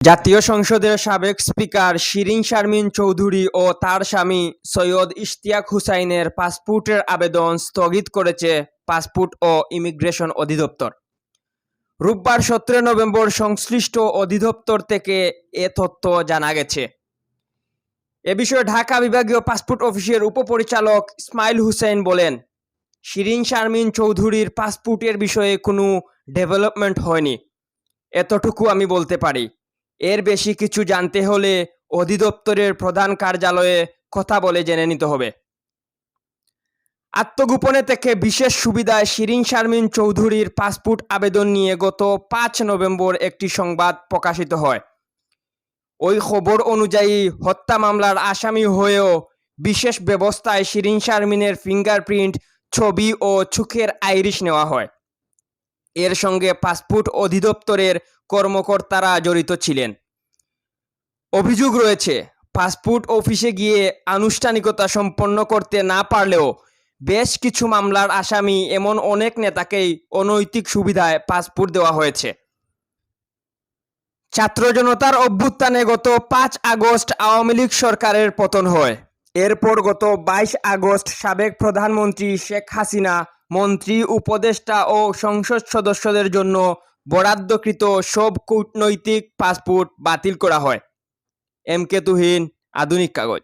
জাতীয় সংসদের সাবেক স্পিকার শিরীন শারমিন চৌধুরী ও তার স্বামী সৈয়দ ইশতিয়াক হুসাইনের পাসপোর্টের আবেদন স্থগিত করেছে পাসপোর্ট ও ইমিগ্রেশন অধিদপ্তর। রোববার 17 নভেম্বর সংশ্লিষ্ট অধিদপ্তর থেকে এ তথ্য জানা গেছে। এ বিষয়ে ঢাকা বিভাগীয় পাসপোর্ট অফিসের উপপরিচালক ইসমাইল হুসেইন বলেন, শিরীন শারমিন চৌধুরীর পাসপোর্টের বিষয়ে কোনো ডেভেলপমেন্ট হয়নি, এতটুকু আমি বলতে পারি। এর বেশি কিছু জানতে হলে অধিদপ্তরের প্রধান কার্যালয়ে কথা বলে জেনে নিতে হবে। আত্মগোপনে থেকে বিশেষ সুবিধায় শিরীন শারমিন চৌধুরীর পাসপোর্ট আবেদন নিয়ে গত 5 নভেম্বর একটি সংবাদ প্রকাশিত হয়। ওই খবর অনুযায়ী হত্যা মামলার আসামি হয়েও বিশেষ ব্যবস্থায় শিরীন শারমিনের ফিঙ্গারপ্রিন্ট, ছবি ও চোখের আইরিশ নেওয়া হয়। এর সঙ্গে পাসপোর্ট অধিদপ্তরের কর্মকর্তারা জড়িত ছিলেন। অভিযোগ রয়েছে, পাসপোর্ট অফিসে গিয়ে আনুষ্ঠানিকতা সম্পন্ন করতে না পারলেও বেশ কিছু মামলার আসামি এমন অনেক নেতাকেই অনৈতিক সুবিধায় পাসপোর্ট দেওয়া হয়েছে। ছাত্র জনতার অভ্যুত্থানে গত 5 আগস্ট আওয়ামী লীগ সরকারের পতন হয়। এরপর গত 22 আগস্ট সাবেক প্রধানমন্ত্রী শেখ হাসিনা মন্ত্রী, উপদেষ্টা ও সংসদ সদস্যদের জন্য বরাদ্দকৃত সব কূটনৈতিক পাসপোর্ট বাতিল করা হয়। এম কে তুহিন, আধুনিক কাগজ।